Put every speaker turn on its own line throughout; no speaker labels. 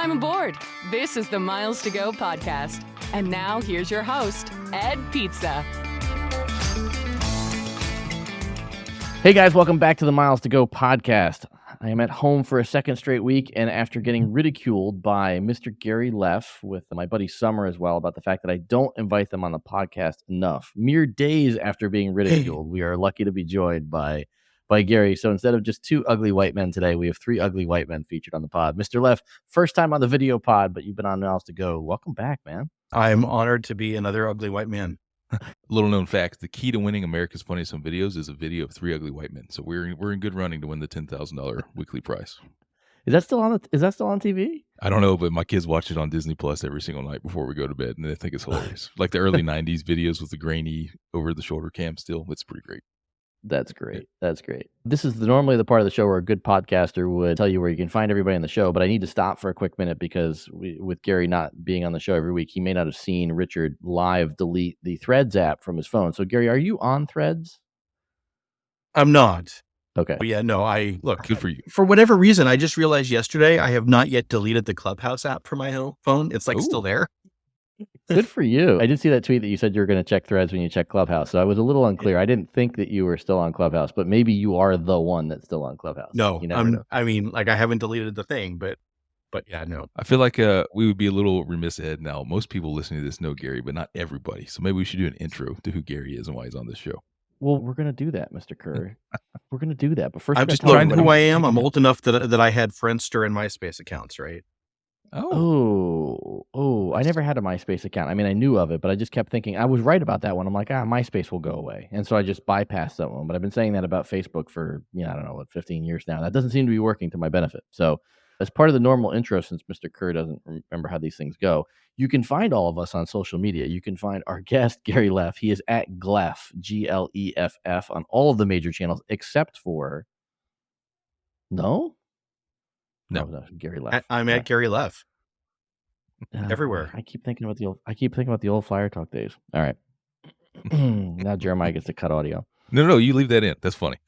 time aboard. This is the Miles to Go podcast. And now here's your host, Ed Pizza.
Hey guys, welcome back to the Miles to Go podcast. I am at home for a second straight week, and after getting ridiculed by Mr. Gary Leff with my buddy Summer as well about the fact that I don't invite them on the podcast enough, mere days after being ridiculed, we are lucky to be joined by Gary. So instead of just two ugly white men today, we have three ugly white men featured on the pod. Mr. Leff, first time on the video pod, but you've been on Miles to Go. Welcome back, man.
I'm honored to be another ugly white man.
Little known fact: the key to winning America's Funniest Home Videos is a video of three ugly white men. So we're in good running to win the $10,000 weekly prize.
Is that still on TV?
I don't know, but my kids watch it on Disney Plus every single night before we go to bed, and they think it's hilarious. Like the early '90s videos with the grainy over the shoulder cam. Still, it's pretty great.
That's great. That's great. This is normally the part of the show where a good podcaster would tell you where you can find everybody on the show, but I need to stop for a quick minute because with Gary not being on the show every week, he may not have seen Richard live delete the Threads app from his phone. So, Gary, are you on Threads?
I'm not.
Okay.
But yeah, no, look.
Good for you.
For whatever reason, I just realized yesterday I have not yet deleted the Clubhouse app from my phone. It's still there.
Good for you. I did see that tweet that you said you were going to check Threads when you check Clubhouse. So I was a little unclear. I didn't think that you were still on Clubhouse, but maybe you are the one that's still on Clubhouse.
No,
you never know.
I mean, I haven't deleted the thing, but yeah, no.
I feel like we would be a little remiss, Ed. Now, most people listening to this know Gary, but not everybody. So maybe we should do an intro to who Gary is and why he's on this show.
Well, we're going to do that, Mr. Kerr. We're going to do that. But first,
I'm just learning who I am. I'm old enough that I had Friendster and MySpace accounts, right?
Oh, I never had a MySpace account. I mean, I knew of it, but I just kept thinking, I was right about that one. I'm like, MySpace will go away. And so I just bypassed that one. But I've been saying that about Facebook for, I don't know, 15 years now. That doesn't seem to be working to my benefit. So as part of the normal intro, since Mr. Kerr doesn't remember how these things go, you can find all of us on social media. You can find our guest, Gary Leff. He is at Gleff, Gleff, on all of the major channels, except for... No, Gary Leff.
I'm at Gary Leff. Everywhere.
I keep thinking about the old Flyer Talk days. All right. Now Jeremiah gets to cut audio.
No, you leave that in. That's funny.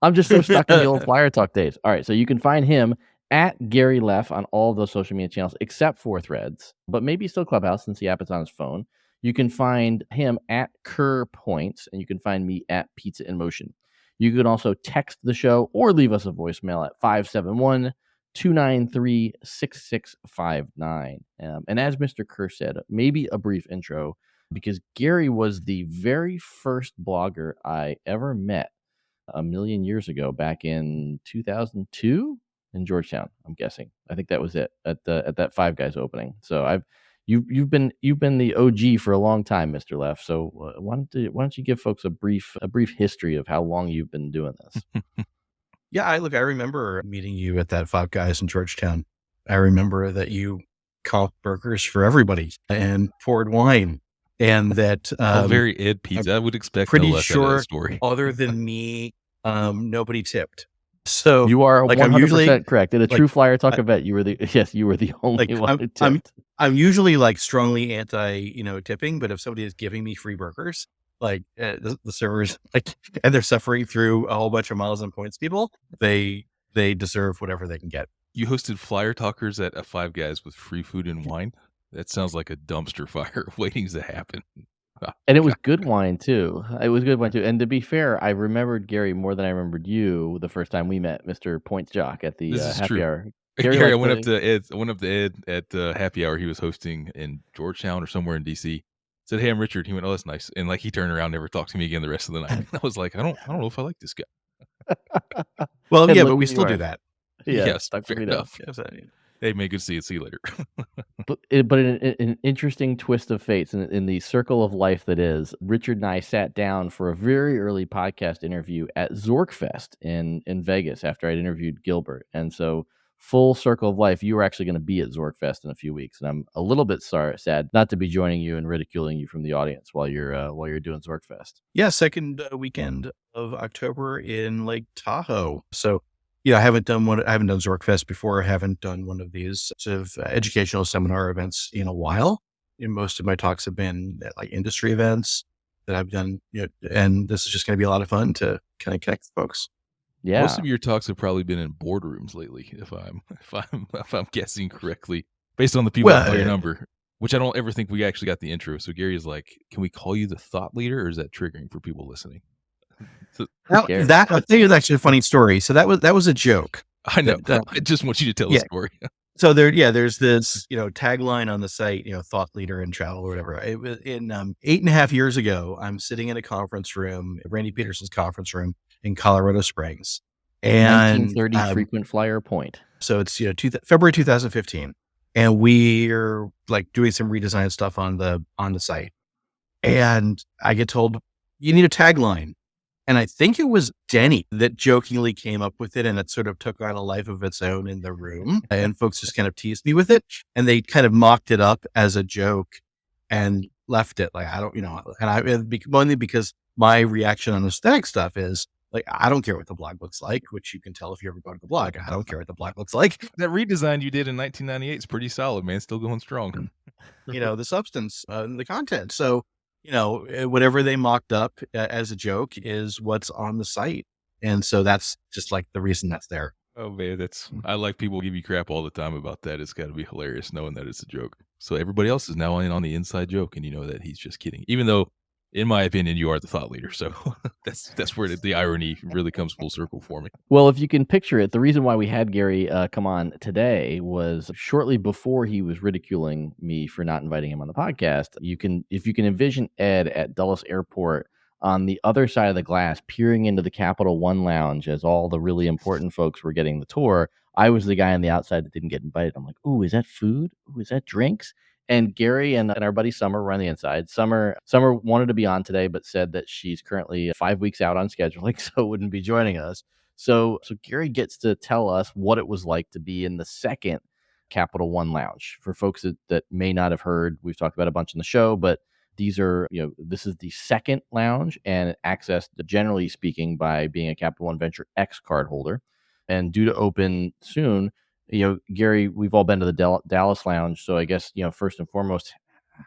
I'm just so stuck in the old Flyer Talk days. All right, so you can find him at Gary Leff on all of those social media channels except for Threads, but maybe still Clubhouse since the app is on his phone. You can find him at Kerr Points, and you can find me at Pizza in Motion. You can also text the show or leave us a voicemail at 571-293-6659. And as Mr. Kerr said, maybe a brief intro, because Gary was the very first blogger I ever met a million years ago, back in 2002 in Georgetown, I'm guessing. I think that was it at that Five Guys opening. So You've been the OG for a long time, Mr. Leff. So why don't you give folks a brief history of how long you've been doing this?
Yeah, I remember meeting you at that Five Guys in Georgetown. I remember that you cooked burgers for everybody and poured wine, and that
very Ed Pizza. I would expect
pretty
no less
sure
out of that story.
Other than me, nobody tipped. So
you are 100%
I'm usually
correct. In a true Flyer Talk event, you were the only one who tipped.
I'm usually strongly anti, tipping, but if somebody is giving me free burgers, the servers, and they're suffering through a whole bunch of miles and points people, they deserve whatever they can get.
You hosted Flyer Talkers at a Five Guys with free food and wine? That sounds like a dumpster fire waiting to happen.
And it was good wine too. And to be fair, I remembered Gary more than I remembered you the first time we met, Mr. Points Jock, at the happy hour.
Gary, I went up to Ed at happy hour he was hosting in Georgetown or somewhere in DC. Said, "Hey, I'm Richard." He went, "Oh, that's nice." And he turned around, never talked to me again the rest of the night. I was like, I don't know if I like this guy.
Well, yeah, but we still do that.
Yeah,
yes, fair enough.
Yes,
Hey, man, good to see you. See you later.
But in an interesting twist of fates, in the circle of life that is, Richard and I sat down for a very early podcast interview at Zorkfest in Vegas after I'd interviewed Gilbert. And so, full circle of life, you were actually going to be at Zorkfest in a few weeks. And I'm a little bit sad not to be joining you and ridiculing you from the audience while you're doing Zorkfest.
Yeah, second weekend of October in Lake Tahoe. So, I haven't done Zorkfest before. I haven't done one of these sort of educational seminar events in a while. Most of my talks have been at industry events that I've done, and this is just going to be a lot of fun to kind of connect with folks.
Most
Yeah.
of your talks have probably been in boardrooms lately, if I'm guessing correctly, based on the people that call your
Well,
number. Which I don't ever think we actually got the intro. So Gary is like, "Can we call you the thought leader, or is that triggering for people listening?" So,
Who cares?
that I'll tell you actually a funny story. So that was a joke.
I know.
That,
I just want you to tell the
yeah.
story.
So there's this, tagline on the site, thought leader in travel or whatever. It was in 8.5 years ago. I'm sitting in a conference room, Randy Peterson's conference room in Colorado Springs, and
1930 frequent flyer point.
so it's February 2015, and we're like doing some redesign stuff on the site, and I get told you need a tagline. And I think it was Denny that jokingly came up with it, and it sort of took on a life of its own in the room. And folks just kind of teased me with it, and they kind of mocked it up as a joke and left it. Like, I don't, only because my reaction on aesthetic stuff is like, I don't care what the blog looks like, which you can tell if you ever go to the blog. I don't care what the blog looks like.
That redesign you did in 1998 is pretty solid, man. Still going strong.
The substance, the content. So, whatever they mocked up as a joke is what's on the site. And so that's just like the reason that's there.
Oh man, I like people give you crap all the time about that. It's got to be hilarious knowing that it's a joke. So everybody else is now in on the inside joke, and you know that he's just kidding. Even though, in my opinion, you are the thought leader. So that's where the irony really comes full circle for me.
Well, if you can picture it, the reason why we had Gary come on today was shortly before he was ridiculing me for not inviting him on the podcast. If you can envision Ed at Dulles Airport on the other side of the glass, peering into the Capital One lounge as all the really important folks were getting the tour. I was the guy on the outside that didn't get invited. I'm like, ooh, is that food? Ooh, is that drinks? And Gary and our buddy Summer were on the inside. Summer wanted to be on today, but said that she's currently 5 weeks out on scheduling, so wouldn't be joining us. So Gary gets to tell us what it was like to be in the second Capital One lounge. For folks that may not have heard, we've talked about a bunch in the show, but these are, this is the second lounge, and accessed, generally speaking, by being a Capital One Venture X card holder, and due to open soon. Gary, we've all been to the Dallas lounge. So I guess, first and foremost,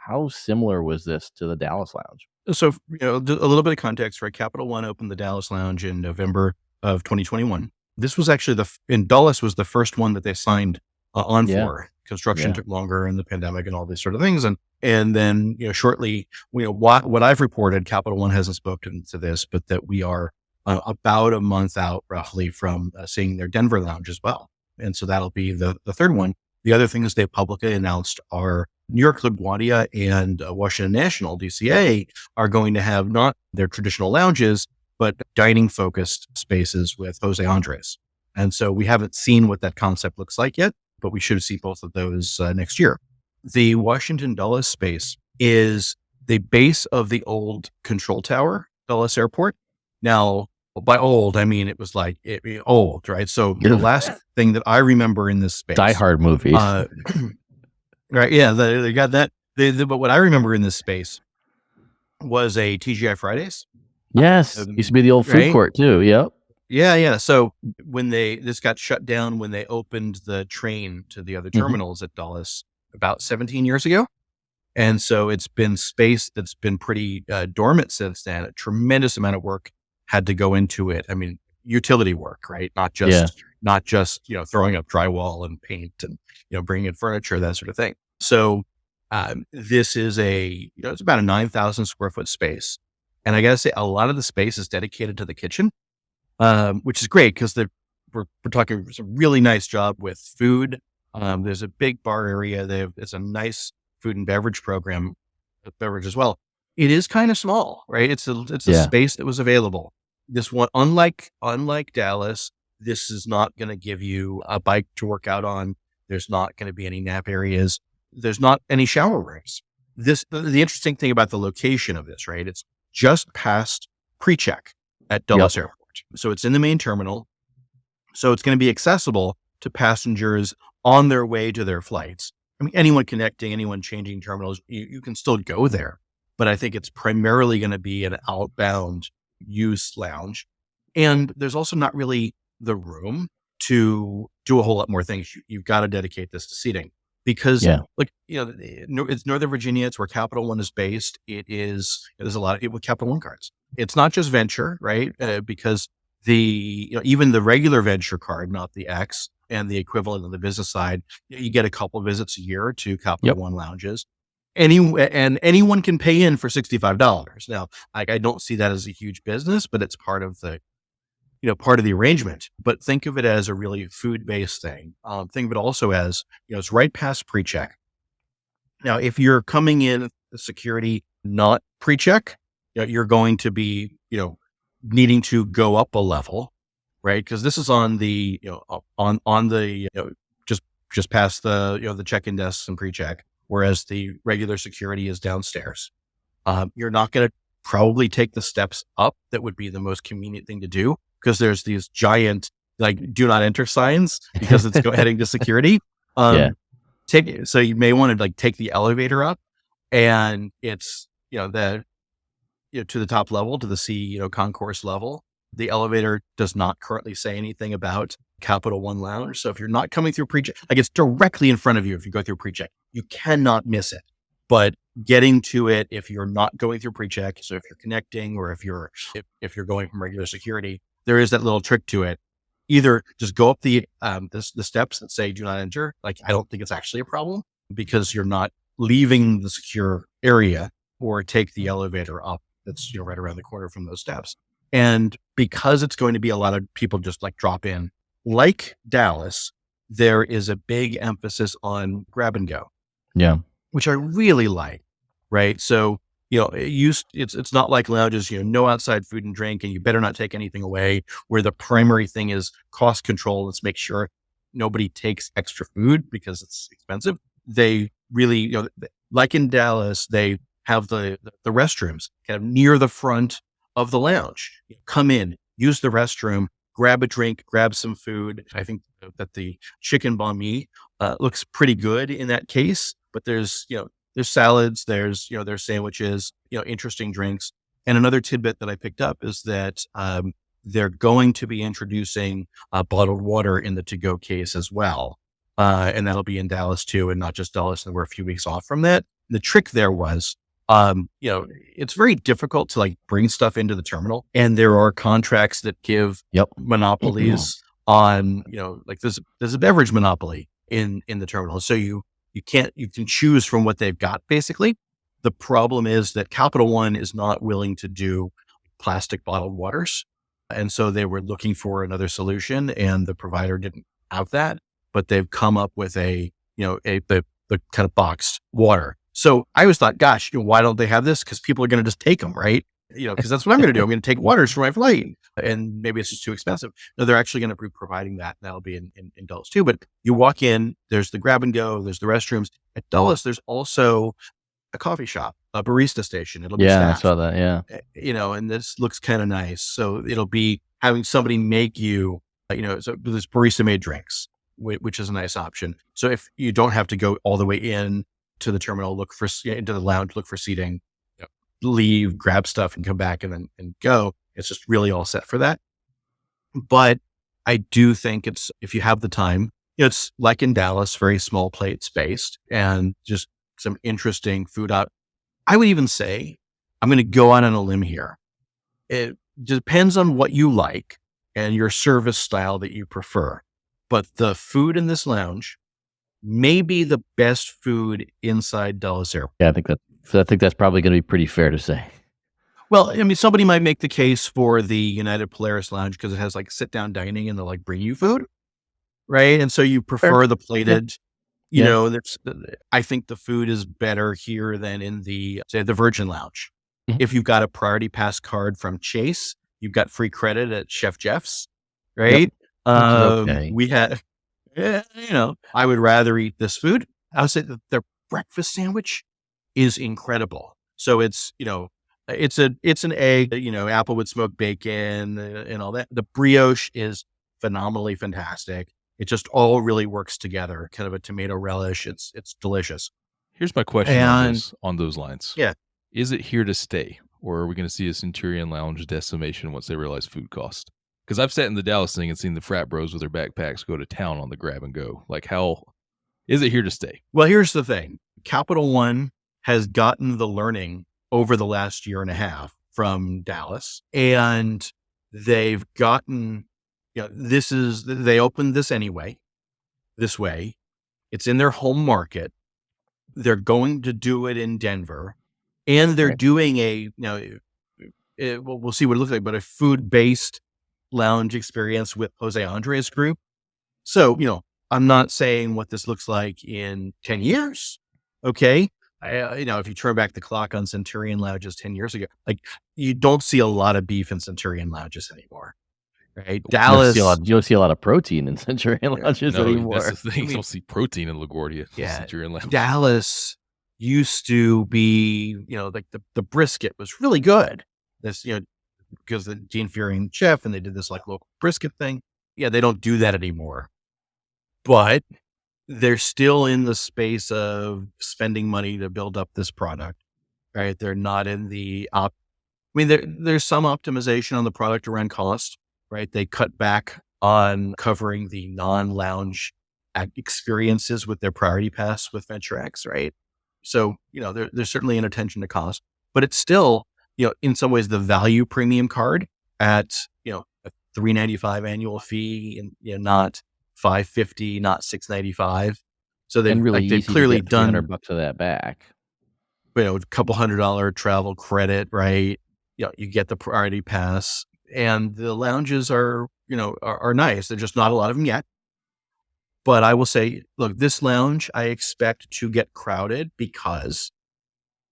how similar was this to the Dallas lounge?
So, a little bit of context, right? Capital One opened the Dallas lounge in November of 2021. This was actually in Dulles was the first one that they signed on for. Construction took longer in the pandemic and all these sort of things. And then, shortly, what I've reported, Capital One hasn't spoken to this, but that we are about a month out roughly from seeing their Denver lounge as well. And so that'll be the third one. The other things they publicly announced are New York LaGuardia and Washington National, DCA, are going to have not their traditional lounges, but dining focused spaces with Jose Andres. And so we haven't seen what that concept looks like yet, but we should see both of those next year. The Washington Dulles space is the base of the old control tower, Dulles Airport. Now, by old, I mean it was like old, right? So the last thing that I remember in this space,
Die Hard movies,
right? Yeah, they got that. But what I remember in this space was a TGI Fridays.
Yes, used to be the old food court too. Yep.
Yeah. So when this got shut down when they opened the train to the other terminals at Dulles about 17 years ago. And so it's been space that's been pretty dormant since then. A tremendous amount of work had to go into it. I mean, utility work, right? Not just throwing up drywall and paint and, bringing in furniture, that sort of thing. So this is it's about a 9,000 square foot space. And I got to say, a lot of the space is dedicated to the kitchen, which is great because we're talking some really nice job with food. There's a big bar area. It's a nice food and beverage program, beverage as well. It is kind of small, right? It's a space that was available. This one, unlike Dallas, this is not going to give you a bike to work out on. There's not going to be any nap areas. There's not any shower rooms. The interesting thing about the location of this, right? It's just past pre-check at Dulles Airport. So it's in the main terminal. So it's going to be accessible to passengers on their way to their flights. I mean, anyone connecting, anyone changing terminals, you can still go there. But I think it's primarily going to be an outbound use lounge. And there's also not really the room to do a whole lot more things. You've got to dedicate this to seating because it's Northern Virginia. It's where Capital One is based. There's a lot of people with Capital One cards. It's not just venture, right? Because even the regular venture card, not the X, and the equivalent on the business side, you get a couple of visits a year to Capital
Yep.
One lounges. Anyone can pay in for $65. Now, I don't see that as a huge business, but it's part of the arrangement. But think of it as a really food-based thing. Think of it also as, it's right past pre-check. Now, if you're coming in the security not pre-check, you're going to be, needing to go up a level, right? Because this is on the, on the, just past the, the check-in desks and pre-check, whereas the regular security is downstairs. You're not going to probably take the steps up. That would be the most convenient thing to do, because there's these giant, do not enter signs, because it's heading to security.
Yeah.
So you may want to take the elevator up, and it's, to the top level, to the C, concourse level. The elevator does not currently say anything about Capital One Lounge. So if you're not coming through pre-check, it's directly in front of you. If you go through pre-check, you cannot miss it. But getting to it, if you're not going through pre-check, so if you're connecting, or if you're going from regular security, there is that little trick to it. Either just go up the steps that say do not enter. I don't think it's actually a problem, because you're not leaving the secure area, or take the elevator up. That's right around the corner from those steps. And because it's going to be a lot of people just drop in, like Dallas, there is a big emphasis on grab and go.
Yeah.
Which I really like, right? So, it's not like lounges, no outside food and drink, and you better not take anything away, where the primary thing is cost control. Let's make sure nobody takes extra food because it's expensive. They really, like in Dallas, they have the restrooms kind of near the front of the lounge. Come in, use the restroom, grab a drink, grab some food. I think that the chicken banh mi looks pretty good in that case, but there's salads, there's sandwiches, interesting drinks. And another tidbit that I picked up is that they're going to be introducing bottled water in the to-go case as well. And that'll be in Dallas too, and not just Dallas. And we're a few weeks off from that. The trick there was, it's very difficult to bring stuff into the terminal, and there are contracts that give monopolies on, there's a beverage monopoly in the terminal. So you can choose from what they've got, basically. The problem is that Capital One is not willing to do plastic bottled waters. And so they were looking for another solution, and the provider didn't have that, but they've come up with the kind of boxed water. So I always thought, gosh, why don't they have this? Because people are going to just take them, right? Because that's what I'm going to do. I'm going to take waters for my flight, and maybe it's just too expensive. No, they're actually going to be providing that. That'll be in Dulles too. But you walk in, there's the grab and go, there's the restrooms. At Dulles, there's also a coffee shop, a barista station. It'll be
Yeah, I
staffed,
saw that. Yeah.
and this looks kind of nice. So it'll be having somebody make you, so there's barista made drinks, which is a nice option. So if you don't have to go all the way in to the terminal, into the lounge, look for seating, leave, grab stuff, and come back and go. It's just really all set for that. But I do think if you have the time, it's like in Dallas, very small plate spaced, and just some interesting food out. I would even say, I'm going to go out on a limb here. It depends on what you like and your service style that you prefer. But the food in this lounge may be the best food inside Dulles Airport.
Yeah, I think that's probably going to be pretty fair to say.
Well, I mean, somebody might make the case for the United Polaris Lounge because it has sit down dining and they'll bring you food, right? And so you prefer the plated. I think the food is better here than in the Virgin Lounge.
Mhm.
If you've got a priority pass card from Chase, you've got free credit at Chef Jeff's, right?
Okay.
We had, I would rather eat this food. I would say that their breakfast sandwich is incredible. So it's an egg, apple with smoked bacon and all that. The brioche is phenomenally fantastic. It just all really works together. Kind of a tomato relish. It's delicious.
Here's my question on those lines.
Yeah.
Is it here to stay, or are we going to see a Centurion Lounge decimation once they realize food cost? Because I've sat in the Dallas thing and seen the frat bros with their backpacks go to town on the grab and go. How is it here to stay?
Well, here's the thing. Capital One has gotten the learning over the last year and a half from Dallas, and they've gotten, they opened this anyway, this way. It's in their home market. They're going to do it in Denver, and they're
Right.
doing we'll see what it looks like, but a food-based lounge experience with Jose Andres Group. So, I'm not saying what this looks like in 10 years. Okay. If you turn back the clock on Centurion lounges 10 years ago, like you don't see a lot of beef in Centurion lounges anymore, right?
You don't see a
Dallas.
lot, you don't see a lot of protein in Centurion lounges
No,
anymore.
that's the thing. You don't see protein in LaGuardia.
Yeah,
Centurion Lounge.
Dallas used to be, like the brisket was really good. This, because the Dean Fearing chef, and they did this like local brisket thing. Yeah, they don't do that anymore, but they're still in the space of spending money to build up this product, right? They're not in the there's some optimization on the product around cost, right? They cut back on covering the non-lounge experiences with their priority pass with Venture X, right? So, there's certainly an attention to cost, but it's still, in some ways the value premium card at, a $395 annual fee and, not $550, not $695. So
And really
they've
easy
clearly
to get $300
done,
of that back.
a couple $100 travel credit, right? You get the priority pass, and the lounges are nice. There's just not a lot of them yet. But I will say, look, this lounge, I expect to get crowded because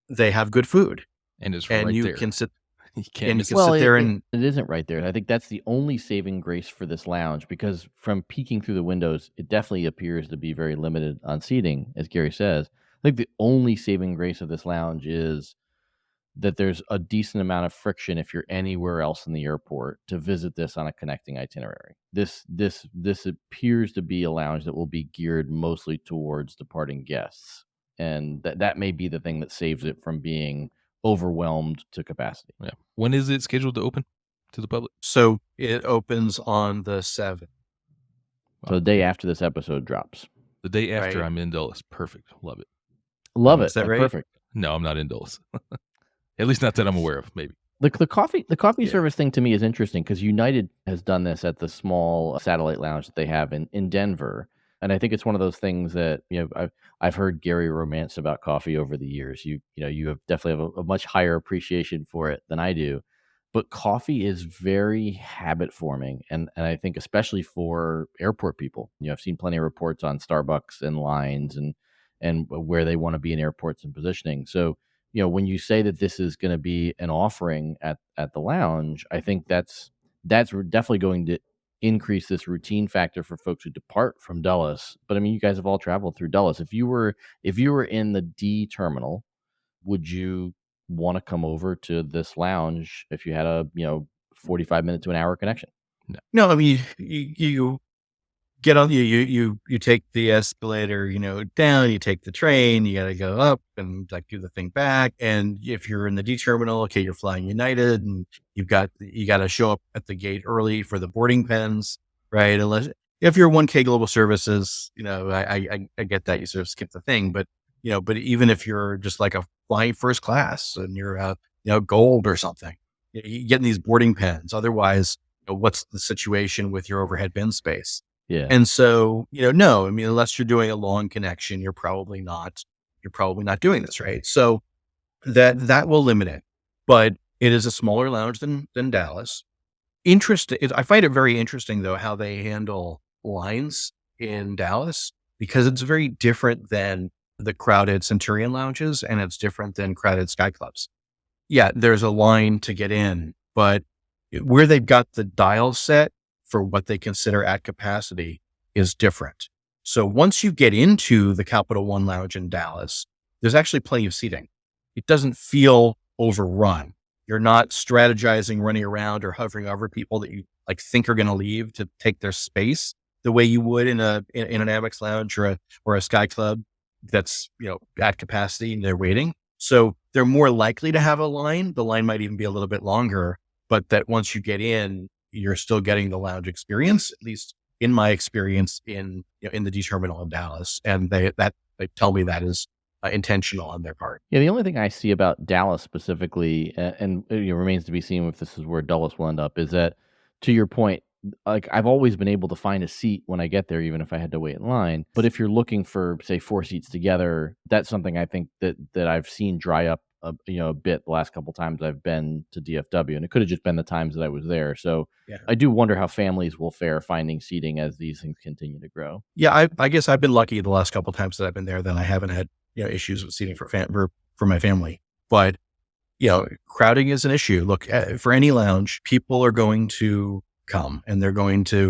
they have good food,
And it's
and
right
you
there.
can sit
You can't
and you
miss
can
it.
sit there and
it isn't right there. I think that's the only saving grace for this lounge, because from peeking through the windows, it definitely appears to be very limited on seating, as Gary says. I think the only saving grace of this lounge is that there's a decent amount of friction if you're anywhere else in the airport to visit this on a connecting itinerary. This appears to be a lounge that will be geared mostly towards departing guests, and that may be the thing that saves it from being overwhelmed to capacity.
Yeah. When is it scheduled to open to the public?
so it opens on the 7th.
So the day after this episode drops.
The day after
Right.
I'm in Dulles. Perfect. Love it.
Love
Is
it.
that right?
Perfect.
No, I'm not in Dulles. At least not that I'm aware of, maybe.
The coffee
Yeah.
service thing to me is interesting, because United has done this at the small satellite lounge that they have in Denver, and I think it's one of those things that I've heard Gary romance about coffee over the years. You have definitely have a much higher appreciation for it than I do, but coffee is very habit forming, and I think especially for airport people. I've seen plenty of reports on Starbucks and lines and where they want to be in airports and positioning. So when you say that this is going to be an offering at the lounge, I think that's definitely going to increase this routine factor for folks who depart from Dulles. But I mean, you guys have all traveled through Dulles. If you were in the D terminal, would you want to come over to this lounge if you had a 45-minute to an hour connection?
No, I mean, you get on you take the escalator, down, you take the train, you got to go up and like do the thing back. And if you're in the D terminal, okay, you're flying United, and you got to show up at the gate early for the boarding pens, right? Unless if you're 1K Global Services, I get that you sort of skip the thing, but but even if you're just like a flying first class and you're gold or something, you get in these boarding pens. Otherwise, what's the situation with your overhead bin space?
Yeah.
And so, no, I mean, unless you're doing a long connection, you're probably not doing this, right? So that will limit it, but it is a smaller lounge than Dallas. Interesting. I find it very interesting though, how they handle lines in Dallas, because it's very different than the crowded Centurion lounges, and it's different than crowded Sky Clubs. Yeah, there's a line to get in, but where they've got the dial set for what they consider at capacity is different. So once you get into the Capital One Lounge in Dallas, there's actually plenty of seating. It doesn't feel overrun. You're not strategizing, running around or hovering over people that you like think are going to leave to take their space the way you would in an Amex lounge or a Sky Club that's, at capacity and they're waiting. So they're more likely to have a line. The line might even be a little bit longer, but that once you get in, you're still getting the lounge experience, at least in my experience in the D terminal in Dallas. And they tell me that is intentional on their part.
Yeah, the only thing I see about Dallas specifically, and it remains to be seen if this is where Dulles will end up, is that to your point, like I've always been able to find a seat when I get there, even if I had to wait in line. But if you're looking for, say, 4 seats together, that's something I think that I've seen dry up a bit the last couple times I've been to DFW, and it could have just been the times that I was there. So
Yeah.
I do wonder how families will fare finding seating as these things continue to grow.
Yeah, I guess I've been lucky the last couple times that I've been there that I haven't had issues with seating for my family. But crowding is an issue. Look, for any lounge, people are going to come, and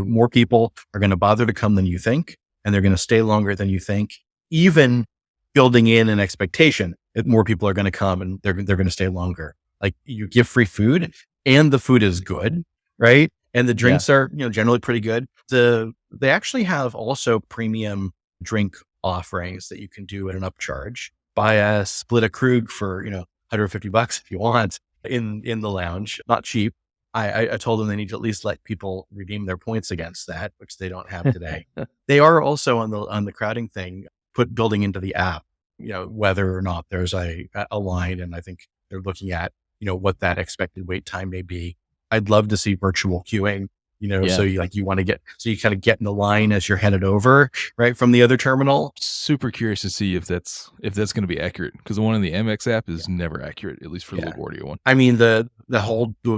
more people are going to bother to come than you think, and they're going to stay longer than you think, even building in an expectation that more people are going to come and they're going to stay longer. Like, you give free food and the food is good, right? And the drinks are, generally pretty good. They actually have also premium drink offerings that you can do at an upcharge. Buy a split a Krug for, $150 if you want in the lounge. Not cheap. I told them they need to at least let people redeem their points against that, which they don't have today. They are also on the crowding thing, building into the app, whether or not there's a line. And I think they're looking at, what that expected wait time may be. I'd love to see virtual queuing, so you want to you kind of get in the line as you're headed over, right, from the other terminal.
Super curious to see if that's going to be accurate, because the one in the Amex app is never accurate, at least for the LaGuardia one.
I mean, the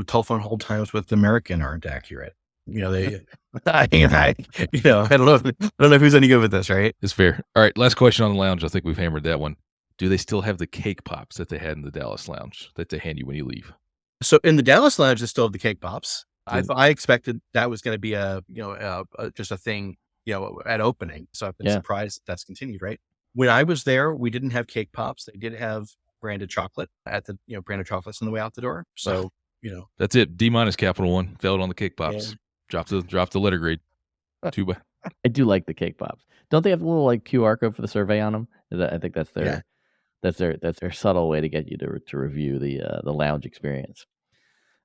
telephone hold times with American aren't accurate. They, I don't know if who's any good with this, right?
It's fair. All right, last question on the lounge. I think we've hammered that one. Do they still have the cake pops that they had in the Dallas lounge that they hand you when you leave?
So in the Dallas lounge, they still have the cake pops. I expected that was going to be just a thing, at opening. So I've been surprised that's continued, right? When I was there, we didn't have cake pops. They did have branded chocolate at the, branded chocolates on the way out the door. So,
that's it. D- Capital One failed on the cake pops. Yeah. Dropped the letter grade. Too bad.
I do like the cake pops. Don't they have a little like QR code for the survey on them? I think that's their subtle way to get you to review the lounge experience.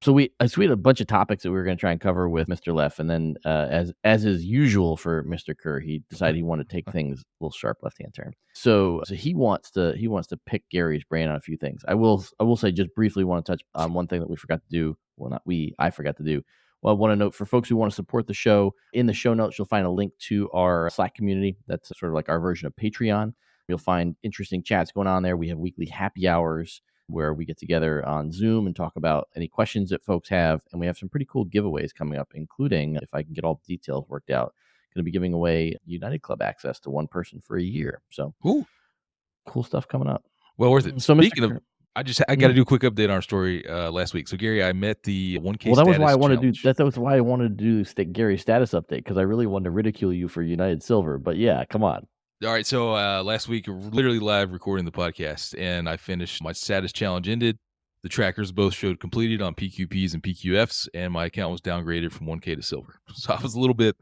So we had a bunch of topics that we were going to try and cover with Mr. Leff, and then as is usual for Mr. Kerr, he decided he wanted to take things a little sharp left-hand turn. So he wants to pick Gary's brain on a few things. I will say, just briefly, want to touch on one thing that we forgot to do. Well, not we, I forgot to do. Well, I want to note, for folks who want to support the show, in the show notes, you'll find a link to our Slack community. That's sort of like our version of Patreon. You'll find interesting chats going on there. We have weekly happy hours where we get together on Zoom and talk about any questions that folks have. And we have some pretty cool giveaways coming up, including, if I can get all the details worked out, going to be giving away United Club access to one person for a year. So cool stuff coming up.
Well worth it.
So
Speaking of, I got to do a quick update on our story last week. So Gary, I met the 1K.
Well, that was why I wanted
challenge.
to do that. Was why I wanted to do Gary's status update, because I really wanted to ridicule you for United Silver. But yeah, come on.
All right, so last week, literally live recording the podcast, and I finished my status challenge ended. The trackers both showed completed on PQPs and PQFs, and my account was downgraded from 1K to silver. So I was a little bit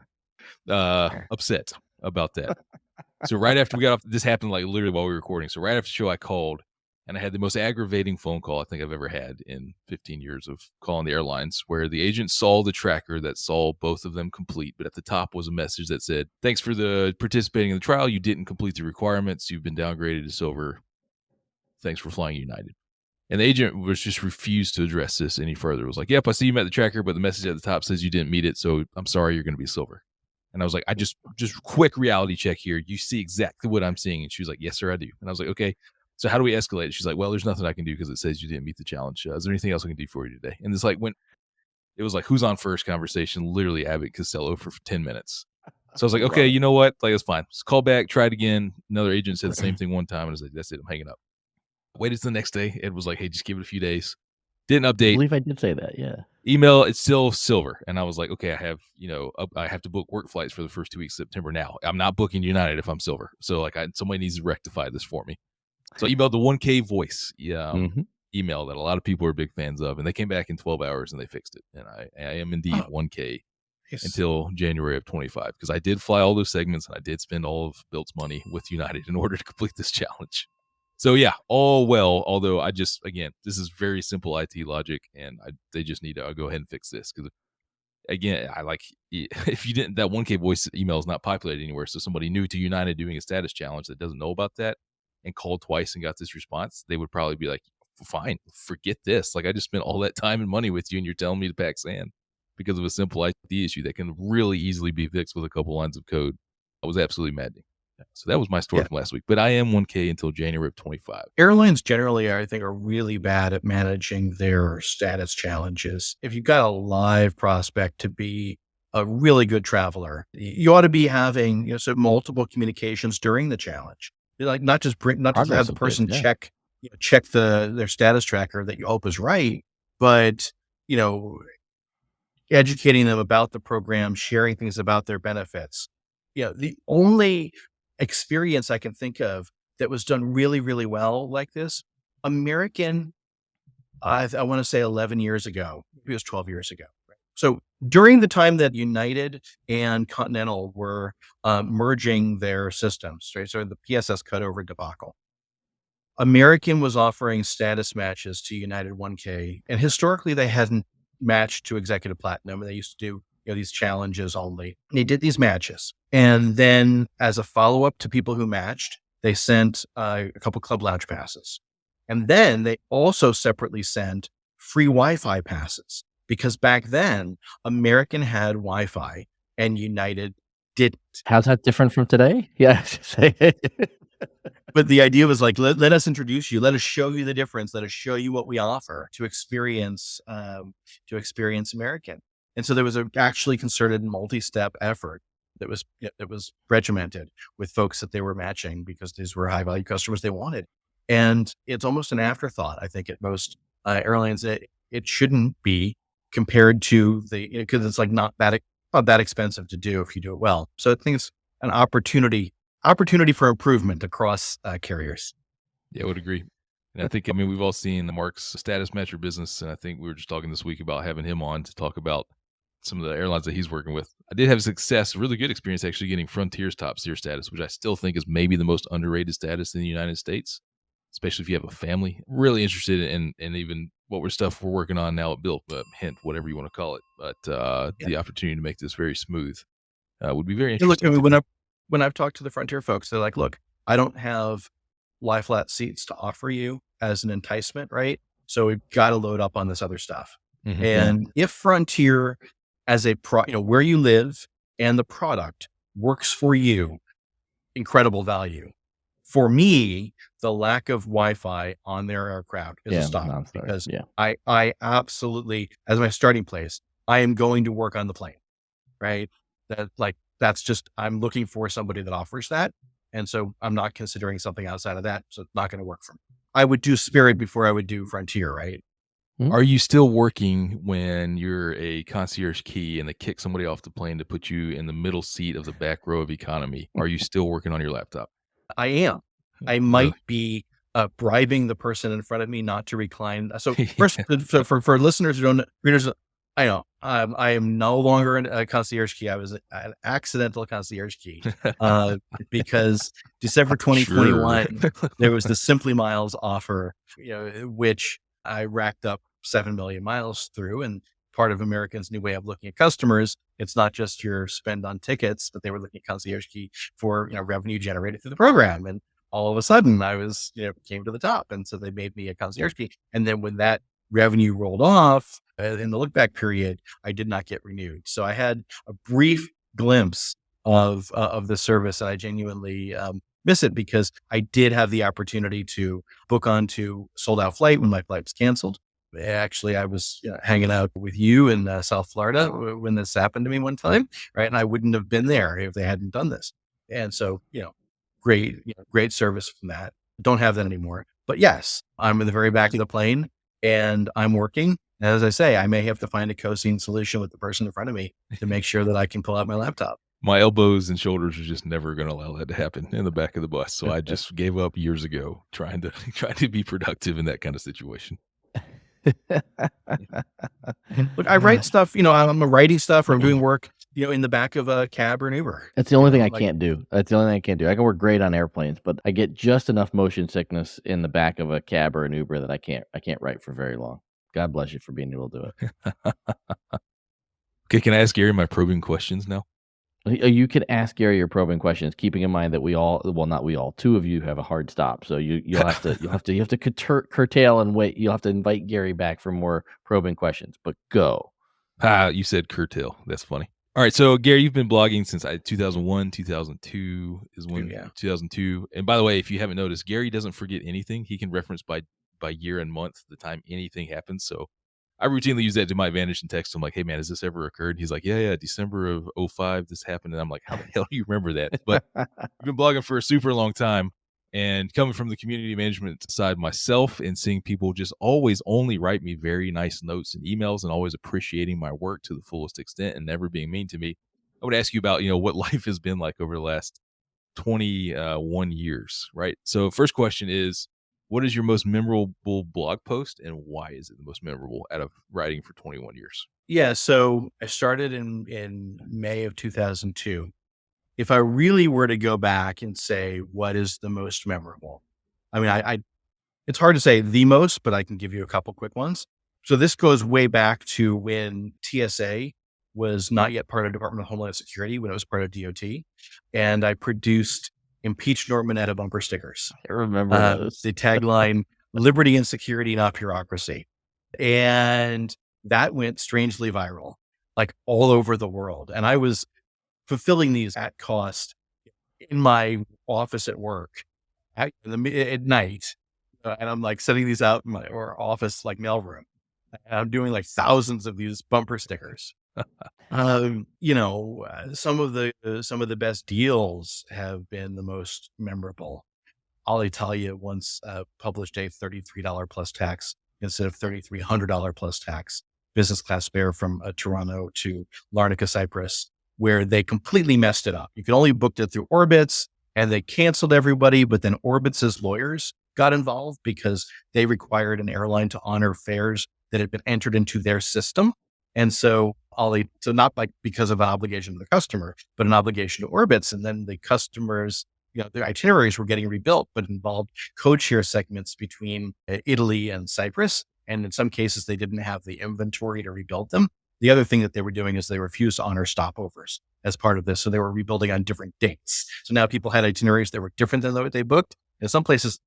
upset about that. So right after we got off, this happened like literally while we were recording. So right after the show, I called, and I had the most aggravating phone call I think I've ever had in 15 years of calling the airlines, where the agent saw the tracker that saw both of them complete, but at the top was a message that said, "Thanks for participating in the trial. You didn't complete the requirements. You've been downgraded to silver. Thanks for flying United." And the agent was just refused to address this any further. It was like, "Yep, I see you met the tracker, but the message at the top says you didn't meet it, so I'm sorry, you're going to be silver." And I was like, I just quick reality check here. You see exactly what I'm seeing. And she was like, "Yes, sir, I do." And I was like, "Okay. So how do we escalate?" She's like, "Well, there's nothing I can do because it says you didn't meet the challenge. Is there anything else I can do for you today?" And it's like, it was like, who's on first conversation, literally Abbott Costello for 10 minutes. So I was like, okay, you know what? Like, it's fine. Just call back, try it again. Another agent said the same thing one time. And I was like, that's it. I'm hanging up. Waited till the next day. Ed was like, "Hey, just give it a few days." Didn't update.
I believe I did say that. Yeah.
Email, it's still silver. And I was like, okay, I have to book work flights for the first 2 weeks of September now. I'm not booking United if I'm silver. So like somebody needs to rectify this for me. So I emailed the 1K voice email that a lot of people are big fans of, and they came back in 12 hours and they fixed it. And I am indeed 1K until January of 25, because I did fly all those segments and I did spend all of Bilt's money with United in order to complete this challenge. So yeah, all well, although again, this is very simple IT logic, and they just need to go ahead and fix this, because again, if you didn't, that 1K voice email is not populated anywhere. So somebody new to United doing a status challenge that doesn't know about that and called twice and got this response, they would probably be like, "Fine, forget this. Like, I just spent all that time and money with you and you're telling me to pack sand." because of a simple IT issue that can really easily be fixed with a couple lines of code. I was absolutely maddening. So that was my story
Yeah.
from last week. But I am 1K until January of 25.
Airlines generally, I think, are really bad at managing their status challenges. If you've got a live prospect to be a really good traveler, you ought to be having so multiple communications during the challenge. Like not just have
Progress
the
updates,
person
yeah.
check their status tracker that you hope is right, but educating them about the program, sharing things about their benefits. The only experience I can think of that was done really, really well like this, American, I want to say 11 years ago, maybe it was 12 years ago. So during the time that United and Continental were merging their systems, right? So the PSS cutover debacle, American was offering status matches to United 1K, and historically they hadn't matched to Executive Platinum. They used to do these challenges only. They did these matches, and then as a follow up to people who matched, they sent a couple Club Lounge passes, and then they also separately sent free Wi-Fi passes because back then American had Wi-Fi and United didn't.
How's that different from today? Yeah.
But the idea was like, let us introduce you. Let us show you the difference. Let us show you what we offer to experience American. And so there was a actually concerted multi-step effort that was regimented with folks that they were matching because these were high value customers they wanted. And it's almost an afterthought, I think, at most airlines. It shouldn't be compared to because it's like not that expensive to do if you do it well. So I think it's an opportunity for improvement across carriers.
Yeah, I would agree. And I think, we've all seen Mark's status matcher business. And I think we were just talking this week about having him on to talk about some of the airlines that he's working with. I did have really good experience actually getting Frontier's top tier status, which I still think is maybe the most underrated status in the United States, especially if you have a family. Really interested in even stuff we're working on now at Bill, hint, whatever you want to call it. But the opportunity to make this very smooth would be very interesting.
Look, when I've talked to the Frontier folks, they're like, look, I don't have lie flat seats to offer you as an enticement, right? So we've got to load up on this other stuff.
Mhm.
And if Frontier as where you live and the product works for you, incredible value. For me, the lack of Wi-Fi on their aircraft is a stop because I absolutely, as my starting place, I am going to work on the plane, right? That's just, I'm looking for somebody that offers that. And so I'm not considering something outside of that. So it's not going to work for me. I would do Spirit before I would do Frontier, right?
Are you still working when you're a concierge key and they kick somebody off the plane to put you in the middle seat of the back row of economy? Are you still working on your laptop?
I am. I might be bribing the person in front of me not to recline. So first, for listeners who don't know, readers, I know I am no longer a concierge key. I was an accidental concierge key because December 2021, there was the Simply Miles offer, which I racked up 7 million miles through. And part of American's new way of looking at customers, it's not just your spend on tickets, but they were looking at concierge key for revenue generated through the program. And all of a sudden I was, came to the top. And so they made me a concierge key. And then when that revenue rolled off in the look back period, I did not get renewed. So I had a brief glimpse of the service, and I genuinely miss it because I did have the opportunity to book onto sold out flight when my flight was canceled. Actually, I was hanging out with you in South Florida when this happened to me one time, right? And I wouldn't have been there if they hadn't done this. And so, great service from that. Don't have that anymore. But yes, I'm in the very back of the plane and I'm working. As I say, I may have to find a co-scene solution with the person in front of me to make sure that I can pull out my laptop.
My elbows and shoulders are just never going to allow that to happen in the back of the bus. So I just gave up years ago trying to be productive in that kind of situation.
Look, I write stuff, I'm writing stuff or I'm doing work, in the back of a cab or an Uber.
That's the only thing I can't do. That's the only thing I can't do. I can work great on airplanes, but I get just enough motion sickness in the back of a cab or an Uber that I can't write for very long. God bless you for being able to do it.
Okay, can I ask Gary my probing questions now?
You could ask Gary your probing questions, keeping in mind that not we all, two of you have a hard stop. So you'll have to curtail and wait. You'll have to invite Gary back for more probing questions, but go.
You said curtail. That's funny. All right, so Gary, you've been blogging since 2001, 2002 is when
Yeah.
2002. And by the way, if you haven't noticed, Gary doesn't forget anything. He can reference by year and month the time anything happens. So I routinely use that to my advantage and text him like, "Hey man, has this ever occurred?" He's like, "Yeah, December of '05, this happened." And I'm like, "How the hell do you remember that?" But you've been blogging for a super long time. And coming from the community management side myself and seeing people just always only write me very nice notes and emails and always appreciating my work to the fullest extent and never being mean to me, I would ask you about, what life has been like over the last 21 years, right? So first question is, what is your most memorable blog post and why is it the most memorable out of writing for 21 years?
Yeah. So I started in May of 2002. If I really were to go back and say, what is the most memorable? I mean, it's hard to say the most, but I can give you a couple quick ones. So this goes way back to when TSA was not yet part of Department of Homeland Security, when it was part of DOT. And I produced Impeach Norman at a bumper stickers.
I remember those.
The tagline, liberty and security, not bureaucracy. And that went strangely viral, like all over the world. And I was fulfilling these at cost in my office at work at night. And I'm like sending these out in my office, like mailroom. And I'm doing like thousands of these bumper stickers. Some of the best deals have been the most memorable. Alitalia once published a $33 plus tax instead of $3,300 plus tax business class fare from Toronto to Larnaca, Cyprus, where they completely messed it up. You could only book it through Orbitz and they canceled everybody, but then Orbitz's lawyers got involved because they required an airline to honor fares that had been entered into their system. And so not like because of an obligation to the customer, but an obligation to Orbitz. And then the customers, their itineraries were getting rebuilt, but involved code share segments between Italy and Cyprus. And in some cases, they didn't have the inventory to rebuild them. The other thing that they were doing is they refused to honor stopovers as part of this. So they were rebuilding on different dates. So now people had itineraries that were different than what they booked. In some cases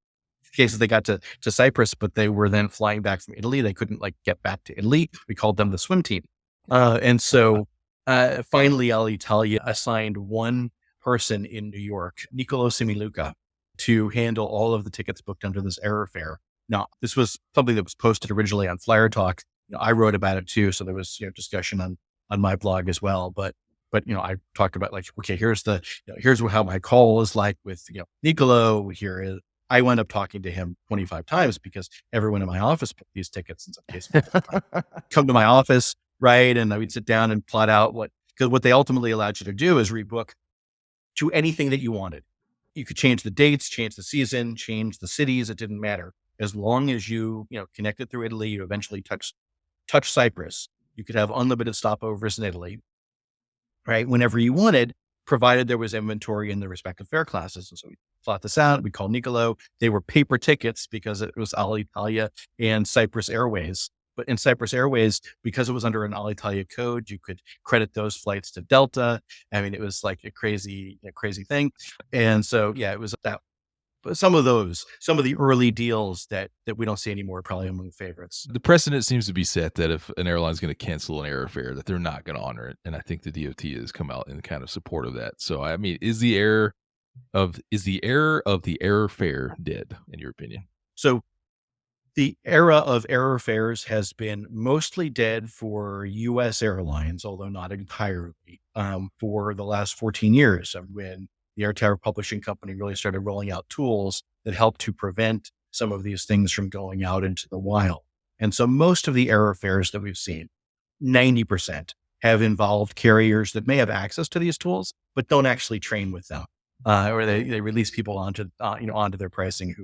they got to Cyprus, but they were then flying back from Italy. They couldn't get back to Italy. We called them the swim team. And so finally Alitalia assigned one person in New York, Nicolo Similuca, to handle all of the tickets booked under this error fare. Now, this was something that was posted originally on Flyer Talk. I wrote about it too. So there was, discussion on my blog as well. But I talked about okay, here's how my call is like with, Nicolo. I wound up talking to him 25 times because everyone in my office booked these tickets in some cases. Come to my office, right? And I would sit down and plot out because what they ultimately allowed you to do is rebook to anything that you wanted. You could change the dates, change the season, change the cities. It didn't matter. As long as you, connected through Italy, you eventually touch Cyprus. You could have unlimited stopovers in Italy, right? Whenever you wanted, provided there was inventory in the respective fare classes. And so we plot this out. We called Nicolo. They were paper tickets because it was Alitalia and Cyprus Airways. But in Cyprus Airways, because it was under an Alitalia code, you could credit those flights to Delta. I mean, it was like a crazy thing. And so, yeah, it was that. But some of the early deals that we don't see anymore are probably among the favorites.
The precedent seems to be set that if an airline is going to cancel an error fare, that they're not going to honor it. And I think the DOT has come out in kind of support of that. So, I mean, is the error of the error fare dead, in your opinion?
So the era of error fares has been mostly dead for U.S. airlines, although not entirely, for the last 14 years when the Air Tower Publishing Company really started rolling out tools that helped to prevent some of these things from going out into the wild. And so most of the error fares that we've seen, 90%, have involved carriers that may have access to these tools, but don't actually train with them, or they release people onto their pricing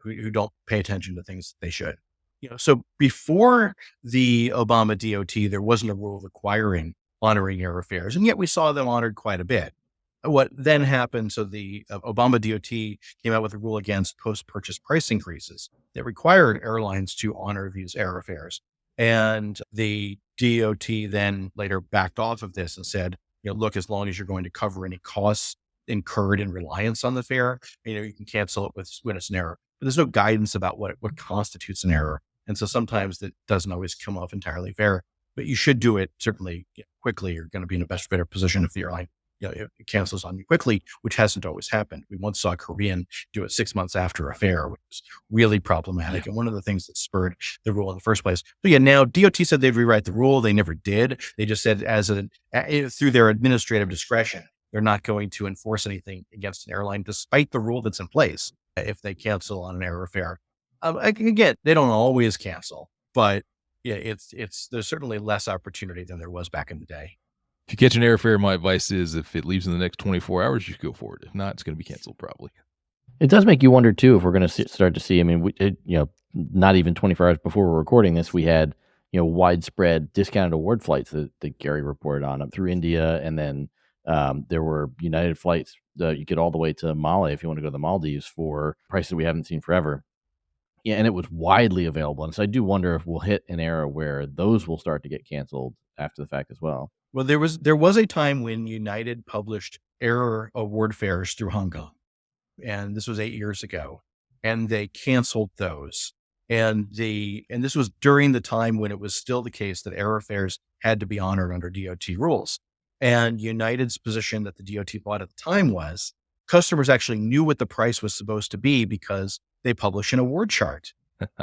who don't pay attention to things that they should. So before the Obama DOT, there wasn't a rule requiring honoring error fares, and yet we saw them honored quite a bit. What then happened, so the Obama DOT came out with a rule against post-purchase price increases that required airlines to honor these error fares. And the DOT then later backed off of this and said, look, as long as you're going to cover any costs incurred in reliance on the fare, you can cancel it when it's an error. But there's no guidance about what constitutes an error. And so sometimes it doesn't always come off entirely fair. but you should do it certainly quickly. You're going to be in a better position if the airline it cancels on you quickly, which hasn't always happened. We once saw Korean do it 6 months after a fare, which was really problematic. And one of the things that spurred the rule in the first place. So now DOT said they'd rewrite the rule. They never did. They just said through their administrative discretion, they're not going to enforce anything against an airline, despite the rule that's in place, if they cancel on an error fare. Again, they don't always cancel, but there's certainly less opportunity than there was back in the day.
If you catch an airfare, my advice is if it leaves in the next 24 hours, you should go for it. If not, it's going to be canceled probably.
It does make you wonder too if we're going to start to see. I mean, not even 24 hours before we're recording this, we had widespread discounted award flights that Gary reported on up through India, and then there were United flights you get all the way to Mali if you want to go to the Maldives for prices we haven't seen forever. Yeah, and it was widely available, and so I do wonder if we'll hit an era where those will start to get canceled after the fact as well.
Well, there was a time when United published error award fares through Hong Kong, and this was 8 years ago, and they canceled those. And this was during the time when it was still the case that error fares had to be honored under DOT rules. And United's position that the DOT bought at the time was customers actually knew what the price was supposed to be because they publish an award chart.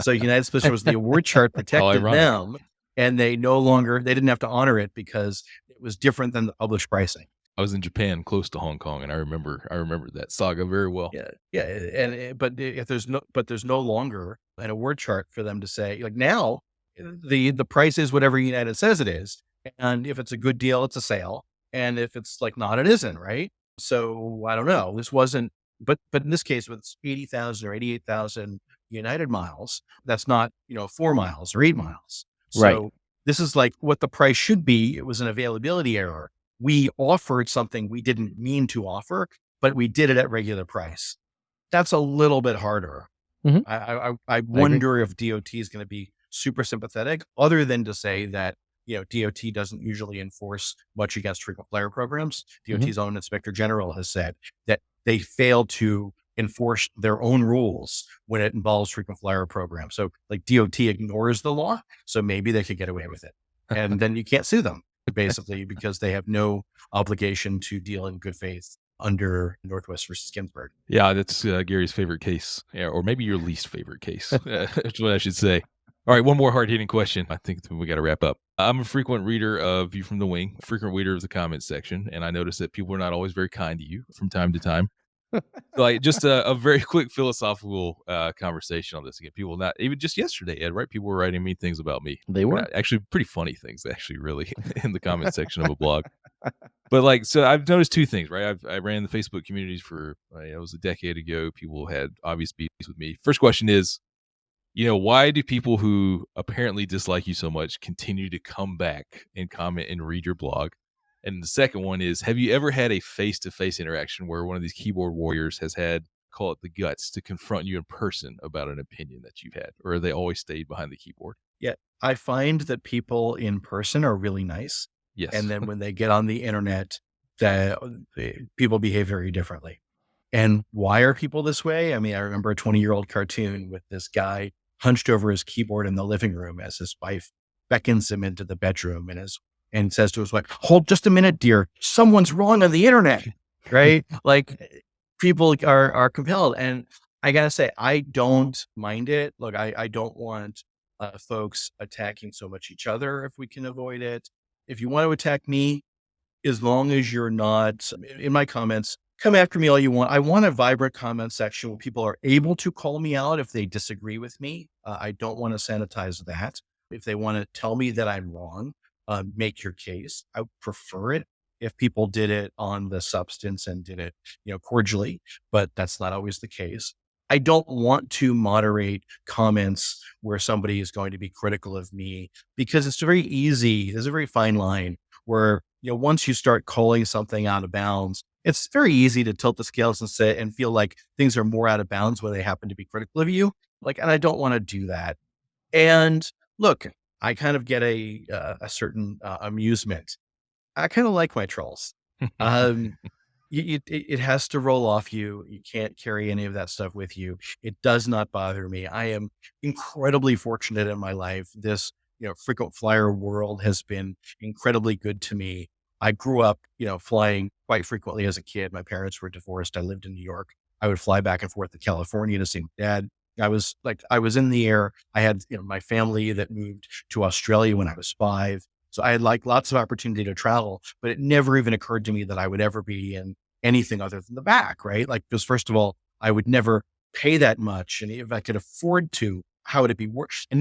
So United's position was the award chart protected them, and they didn't have to honor it because it was different than the published pricing.
I was in Japan close to Hong Kong, and I remember that saga very well.
Yeah. But there's no longer an award chart for them to say, like, now the price is whatever United says it is. And if it's a good deal, it's a sale. And if it's like not, it isn't, right? So I don't know. This wasn't, but in this case, with 80,000 or 88,000 United miles, that's not, 4 miles or 8 miles. So
Right.
This is like what the price should be. It was an availability error. We offered something we didn't mean to offer, but we did it at regular price. That's a little bit harder.
Mhm.
I wonder if DOT is going to be super sympathetic, other than to say that, DOT doesn't usually enforce much against frequent flyer programs. DOT's own inspector general has said that they fail to enforce their own rules when it involves frequent flyer programs. So like DOT ignores the law, so maybe they could get away with it. And then you can't sue them basically because they have no obligation to deal in good faith under Northwest versus Ginsburg.
Yeah, that's Gary's favorite case, or maybe your least favorite case. That's what I should say. All right, one more hard-hitting question. I think we got to wrap up. I'm a frequent reader of View from the Wing, frequent reader of the comments section, and I notice that people are not always very kind to you from time to time. Like just a very quick philosophical conversation on this. Again, people not even just yesterday, Ed, right? People were writing mean things about me.
They were
actually pretty funny things, actually, really, in the comment section of a blog. But so I've noticed two things, right? I ran the Facebook communities for it was a decade ago. People had obvious beefs with me. First question is, why do people who apparently dislike you so much continue to come back and comment and read your blog? And the second one is, have you ever had a face-to-face interaction where one of these keyboard warriors has had, call it the guts, to confront you in person about an opinion that you've had? Or they always stayed behind the keyboard?
Yeah, I find that people in person are really nice.
Yes.
And then when they get on the internet, people behave very differently. And why are people this way? I mean, I remember a 20-year-old cartoon with this guy hunched over his keyboard in the living room as his wife beckons him into the bedroom and says to his wife, "Hold just a minute, dear. Someone's wrong on the internet," right? Like people are compelled. And I got to say, I don't mind it. Look, I don't want folks attacking so much each other if we can avoid it. If you want to attack me, as long as you're not in my comments, come after me all you want. I want a vibrant comment section where people are able to call me out if they disagree with me. I don't want to sanitize that. If they want to tell me that I'm wrong, make your case. I would prefer it if people did it on the substance and did it, cordially, but that's not always the case. I don't want to moderate comments where somebody is going to be critical of me because it's very easy. There's a very fine line where, once you start calling something out of bounds, it's very easy to tilt the scales and feel like things are more out of bounds when they happen to be critical of you. And I don't want to do that. And look, I kind of get a certain amusement. I kind of like my trolls. It has to roll off you. You can't carry any of that stuff with you. It does not bother me. I am incredibly fortunate in my life. This, frequent flyer world has been incredibly good to me. I grew up, flying quite frequently as a kid. My parents were divorced. I lived in New York. I would fly back and forth to California to see my dad. I was in the air. I had, my family that moved to Australia when I was 5. So I had lots of opportunity to travel, but it never even occurred to me that I would ever be in anything other than the back, right? Because first of all, I would never pay that much. And if I could afford to, how would it be worse? I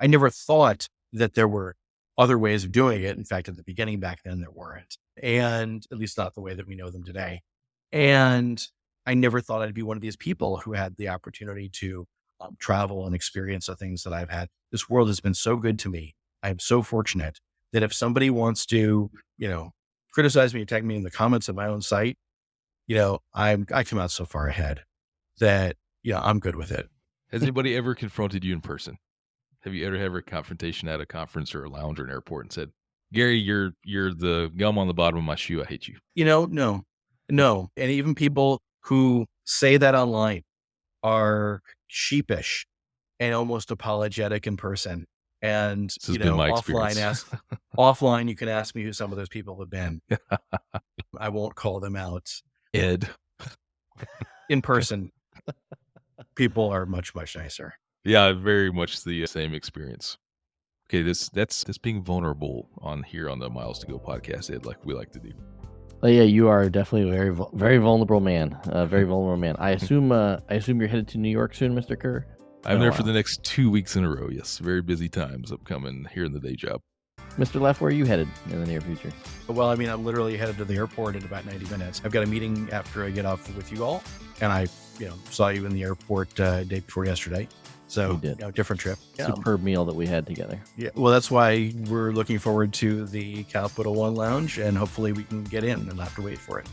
never thought that there were other ways of doing it. In fact, at the beginning back then, there weren't. And at least not the way that we know them today. And I never thought I'd be one of these people who had the opportunity to travel and experience the things that I've had. This world has been so good to me. I'm so fortunate that if somebody wants to, criticize me, attack me in the comments of my own site, I come out so far ahead that, I'm good with it.
Has anybody ever confronted you in person? Have you ever had a confrontation at a conference or a lounge or an airport and said, Gary, you're the gum on the bottom of my shoe. I hate you.
No. And even people who say that online are sheepish and almost apologetic in person. And,
This has been my experience.
offline, you can ask me who some of those people have been. I won't call them out.
Ed.
In person, people are much, much nicer.
Yeah, very much the same experience. Okay, that's being vulnerable on the Miles to Go podcast, Ed, like we like to do.
Yeah, you are definitely a very vulnerable man. Very vulnerable man. I assume you're headed to New York soon, Mr. Kerr?
I'm there for the next 2 weeks in a row. Yes, very busy times upcoming here in the day job.
Mr. Leff, where are you headed in the near future?
Well, I'm literally headed to the airport in about 90 minutes. I've got a meeting after I get off with you all, and I, saw you in the airport day before yesterday. So,
We did.
Different trip.
Superb meal that we had together.
Yeah. Well, that's why we're looking forward to the Capital One Lounge, and hopefully we can get in and not have to wait for it.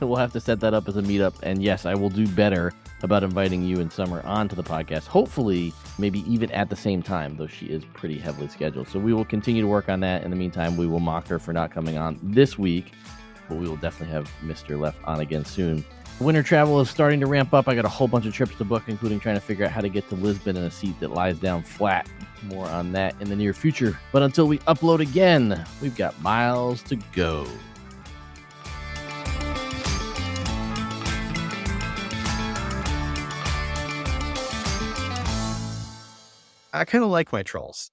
We'll have to set that up as a meetup. And yes, I will do better about inviting you and Summer onto the podcast. Hopefully, maybe even at the same time, though she is pretty heavily scheduled. So we will continue to work on that. In the meantime, we will mock her for not coming on this week, but we will definitely have Mr. Leff on again soon. Winter travel is starting to ramp up. I got a whole bunch of trips to book, including trying to figure out how to get to Lisbon in a seat that lies down flat. More on that in the near future. But until we upload again, we've got miles to go.
I kind of like my trolls.